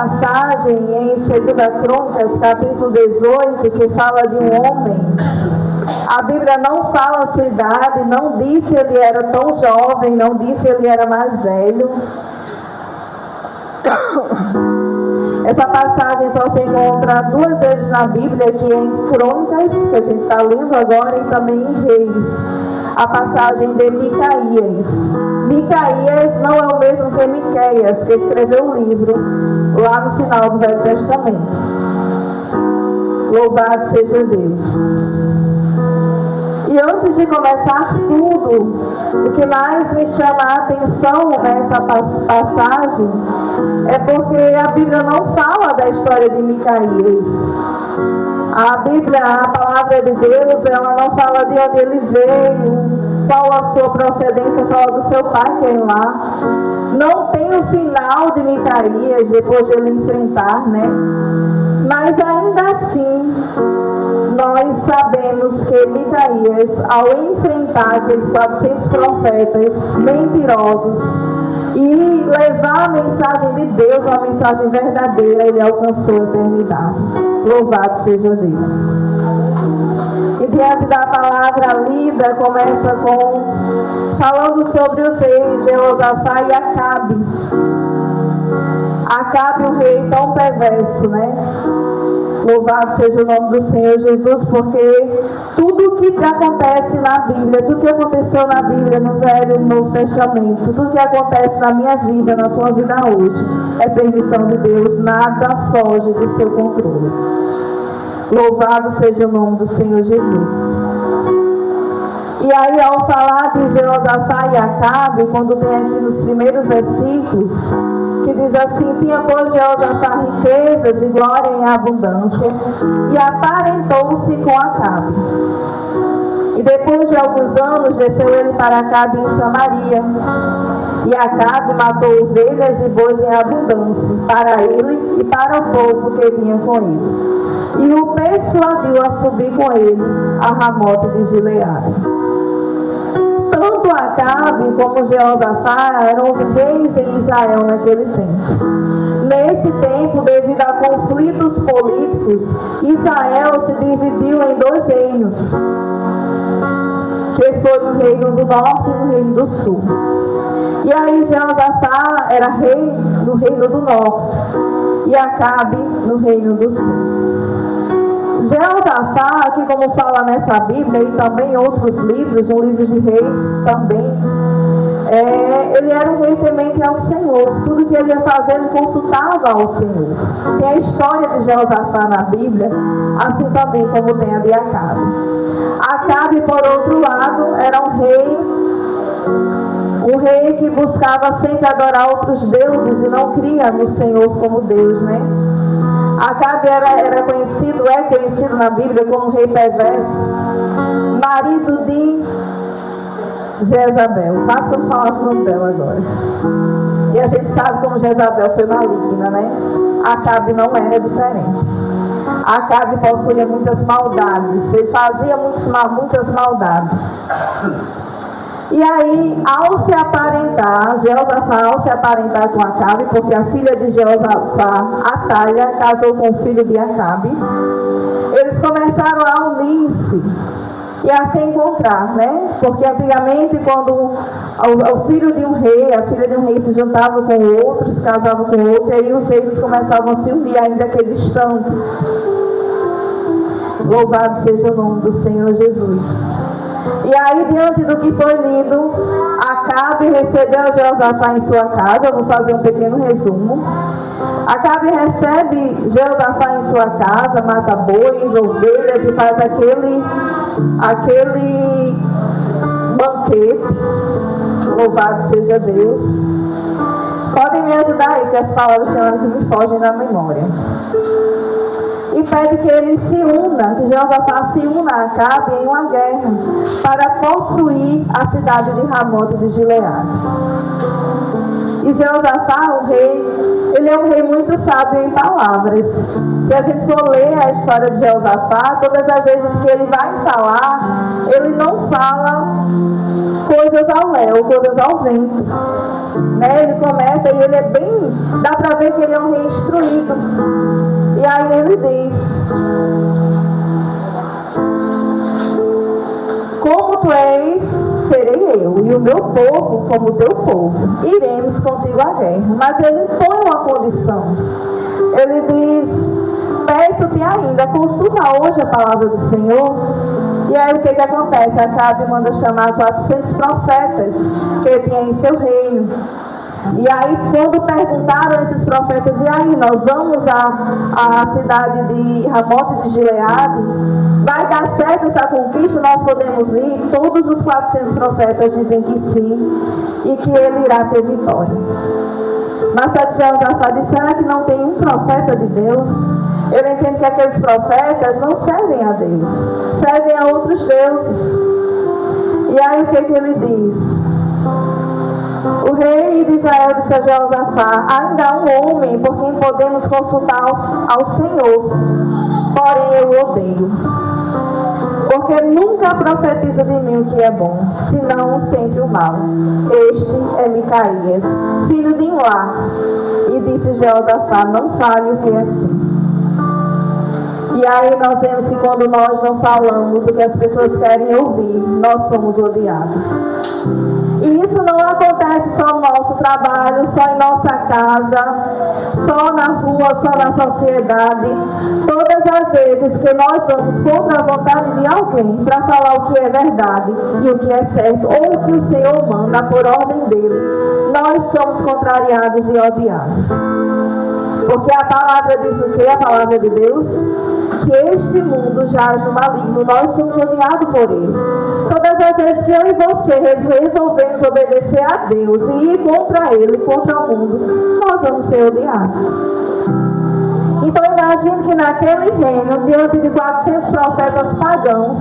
passagem em 2 Crônicas, capítulo 18, que fala de um homem. A Bíblia não fala a sua idade, não diz se ele era tão jovem, não diz se ele era mais velho. Essa passagem só se encontra 2 vezes na Bíblia, que é em Crônicas, que a gente está lendo agora, e também em Reis. A passagem de Micaías. Micaías não é o mesmo que Miqueias, que escreveu o livro lá no final do Velho Testamento. Louvado seja Deus. E antes de começar tudo, o que mais me chama a atenção nessa passagem é porque a Bíblia não fala da história de Micaías. A Bíblia, a palavra de Deus, ela não fala de onde ele veio, qual a sua procedência, fala do seu pai que é lá. Não tem o final de Micaías, depois de ele enfrentar, né? Mas ainda assim, nós sabemos que Micaías, ao enfrentar aqueles 400 profetas mentirosos e levar a mensagem de Deus, a mensagem verdadeira, ele alcançou a eternidade. Louvado seja Deus. E diante da palavra lida, começa falando sobre os reis Jeosafá e Acabe. Acabe, o rei tão perverso, né? Louvado seja o nome do Senhor Jesus, porque tudo que acontece na Bíblia, tudo que aconteceu na Bíblia, no Velho e no Novo Testamento, tudo que acontece na minha vida, na tua vida hoje, é permissão de Deus, nada foge do seu controle. Louvado seja o nome do Senhor Jesus. E aí, ao falar de Jeosafá e Acabe, quando tem aqui nos primeiros versículos, que diz assim: tinha pois Jeosafá riquezas e glória em abundância, e aparentou-se com Acabe. E depois de alguns anos, desceu ele para Acabe em Samaria, e Acabe matou ovelhas e bois em abundância, para ele e para o povo que vinha com ele. E o persuadiu a subir com ele a Ramote de Gileade. Tanto Acabe como Jeosafá eram os reis em Israel naquele tempo. Nesse tempo, devido a conflitos políticos, Israel se dividiu em 2 reinos, que foi o reino do norte e o reino do sul. E aí Jeosafá era rei no reino do norte e Acabe no reino do sul. Jeosafá, aqui como fala nessa Bíblia e também em outros livros, no livro de Reis também, ele era um rei temente ao Senhor. Tudo que ele ia fazer, ele consultava ao Senhor. Tem a história de Jeosafá na Bíblia, assim também como tem a de Acabe. Acabe, por outro lado, era um rei que buscava sempre adorar outros deuses e não cria no Senhor como Deus, né? Acabe é conhecido na Bíblia como rei perverso, marido de Jezabel. Quase que eu falar o nome dela agora. E a gente sabe como Jezabel foi maligna, né? Acabe não era diferente. Acabe possuía muitas maldades, ele fazia muitas maldades. E aí, ao se aparentar com Acabe, porque a filha de Jeosafá, Atalha, casou com o filho de Acabe, eles começaram a unir-se e a se encontrar, né? Porque antigamente, quando o filho de um rei, a filha de um rei se juntava com o outro, se casava com o outro, e aí os reis começavam a se unir ainda aqueles distantes. Louvado seja o nome do Senhor Jesus. E aí, diante do que foi lido, Acabe recebeu Jeosafá em sua casa. Eu vou fazer um pequeno resumo. Acabe recebe Jeosafá em sua casa, mata bois, ovelhas e faz aquele banquete. Louvado seja Deus. Podem me ajudar aí, que as palavras que me fogem da memória. E pede que ele se una, que Jeosafá se una a Acabe em uma guerra para possuir a cidade de Ramote de Gileade. E Jeosafá, o rei, ele é um rei muito sábio em palavras. Se a gente for ler a história de Jeosafá, todas as vezes que ele vai falar, ele não fala coisas ao léu, coisas ao vento. Né? Ele começa e ele é bem... Dá para ver que ele é um rei instruído. E aí ele diz: como tu és, serei eu, e o meu povo como o teu povo. Iremos contigo à guerra. Mas ele põe uma condição. Ele diz: peço-te ainda, consulta hoje a palavra do Senhor. E aí o que acontece? Acabe manda chamar 400 profetas que ele tinha em seu reino. E aí quando perguntaram a esses profetas: e aí, nós vamos à cidade de Ramote de Gileade? Vai dar certo essa conquista? Nós podemos ir? Todos os 400 profetas dizem que sim, e que ele irá ter vitória. Mas só que Jeosafá disse: será que não tem um profeta de Deus? Ele entende que aqueles profetas não servem a Deus, servem a outros deuses. E aí o que ele diz? O rei de Israel disse a Jeosafá: ainda há um homem por quem podemos consultar ao Senhor, porém eu o odeio, porque nunca profetiza de mim o que é bom, senão sempre o mal. Este é Micaías, filho de Imlá. E disse Jeosafá: não fale o rei assim. E aí nós vemos que quando nós não falamos o que as pessoas querem ouvir, nós somos odiados. E isso não acontece só no nosso trabalho, só em nossa casa, só na rua, só na sociedade. Todas as vezes que nós vamos contra a vontade de alguém para falar o que é verdade e o que é certo, ou o que o Senhor manda por ordem dele, nós somos contrariados e odiados. Porque a palavra diz o que? A palavra de Deus? Que este mundo jaz no maligno, nós somos odiados por ele. Todas as vezes que eu e você resolvemos obedecer a Deus e ir contra ele, contra o mundo, nós vamos ser odiados. Então imagine que naquele reino, diante de 400 profetas pagãos,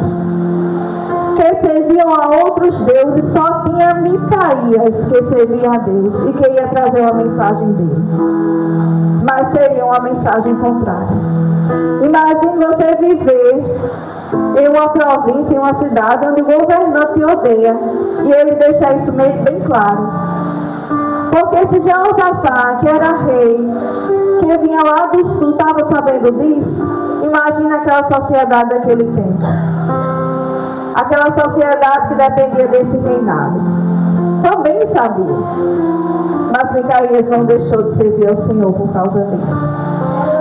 que serviam a outros deuses, só tinha Micaías que servia a Deus e que ia trazer uma mensagem dele. Mas seria uma mensagem contrária. Imagine você viver em uma província, em uma cidade onde o governante te odeia, e ele deixa isso bem claro. Porque se Jeosafá, que era rei, que vinha lá do sul, estava sabendo disso, imagina aquela sociedade daquele tempo. Aquela sociedade que dependia desse reinado. Também sabia. Mas Micaías não deixou de servir ao Senhor por causa disso.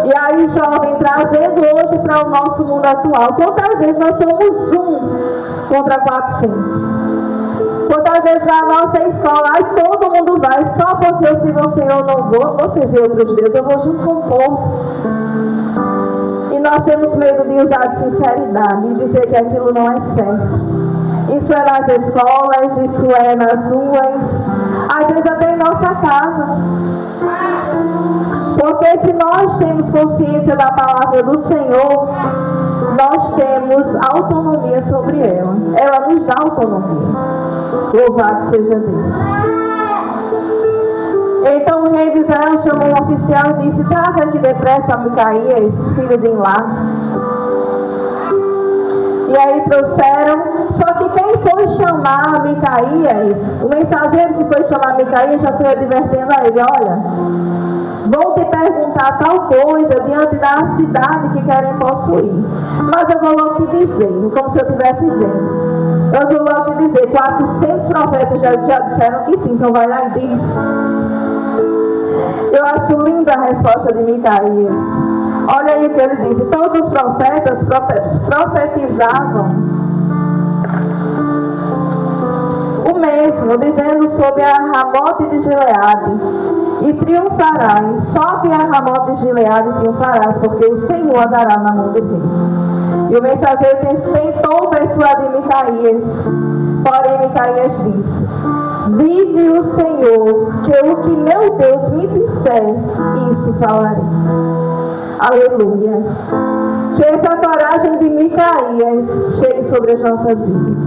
E aí, jovem, trazendo hoje para o nosso mundo atual, quantas vezes nós somos 1 contra 400? Quantas vezes na nossa escola, aí todo mundo vai, só porque eu sirvo ao Senhor, não vou servir outros deuses, eu vou junto com o povo. E nós temos medo de usar de sinceridade e dizer que aquilo não é certo. Isso é nas escolas, isso é nas ruas, às vezes até em nossa casa. Porque se nós temos consciência da palavra do Senhor, nós temos autonomia sobre ela. Ela nos dá autonomia. Louvado seja Deus. Então o rei de Israel chamou um oficial e disse: traz aqui depressa a Micaías, filho de Imlá. E aí trouxeram, só que quem foi chamar Micaías, o mensageiro que foi chamar Micaías já foi advertendo a ele: olha, vão te perguntar tal coisa diante da cidade que querem possuir. Mas eu vou logo te dizer, como se eu estivesse vendo. Eu vou logo te dizer, 400 profetas já disseram que sim, então vai lá e diz. Eu acho linda a resposta de Micaías. Olha aí o que ele disse: todos os profetas profetizavam o mesmo, dizendo sobre a Ramote de Gileade: e triunfarás, sobe a Ramote de Gileade e triunfarás, porque o Senhor dará na mão do rei. E o mensageiro tentou persuadir Micaías, porém Micaías disse: vive o Senhor, que o que meu Deus me disser, isso falarei. Aleluia. Que essa coragem de Micaías chegue sobre as nossas vidas.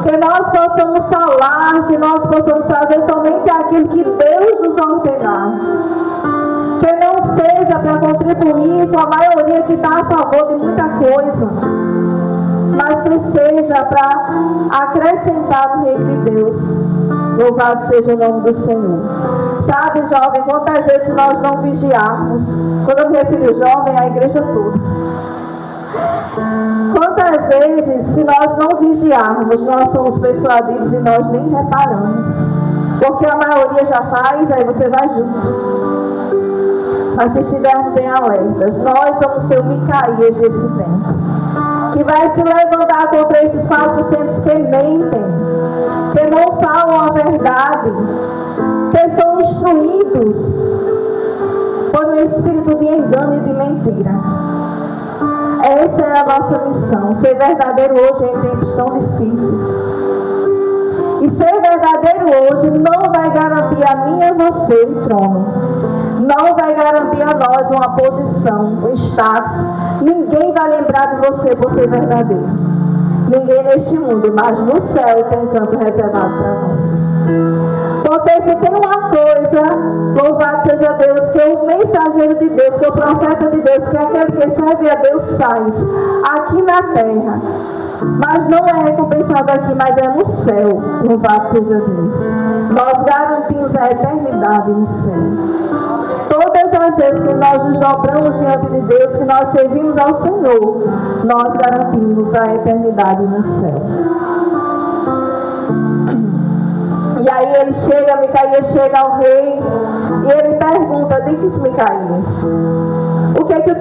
Que nós possamos falar, que nós possamos fazer somente aquilo que Deus nos ordenar. Que não seja para contribuir com a maioria que está a favor de muita coisa, mas que seja para acrescentar no reino de Deus. Louvado seja o nome do Senhor. Sabe, jovem, quantas vezes nós não vigiarmos? Quando eu me refiro jovem, a igreja toda. Quantas vezes, se nós não vigiarmos, nós somos persuadidos e nós nem reparamos. Porque a maioria já faz, aí você vai junto. Mas se estivermos em alertas, nós vamos ser o Micaías desse tempo, que vai se levantar contra esses falsos que mentem, que não falam a verdade, que são instruídos por um espírito de engano e de mentira. Essa é a nossa missão, ser verdadeiro hoje em tempos tão difíceis. E ser verdadeiro hoje não vai garantir a mim e a você o trono. Não vai garantir a nós uma posição, um status. Ninguém vai lembrar de você por ser verdadeiro. Ninguém neste mundo, mas no céu tem um canto reservado para nós. Porque se tem uma coisa, louvado seja Deus, que o mensageiro de Deus, que o profeta de Deus, que é aquele que serve a Deus faz aqui na terra, mas não é recompensado aqui, mas é no céu, louvado seja Deus. Nós garantimos a eternidade no céu. Todas as vezes que nós nos dobramos diante de Deus, que nós servimos ao Senhor, nós garantimos a eternidade no céu. E aí ele chega, Micaías chega ao rei, e ele pergunta, diz Micaías, o que é que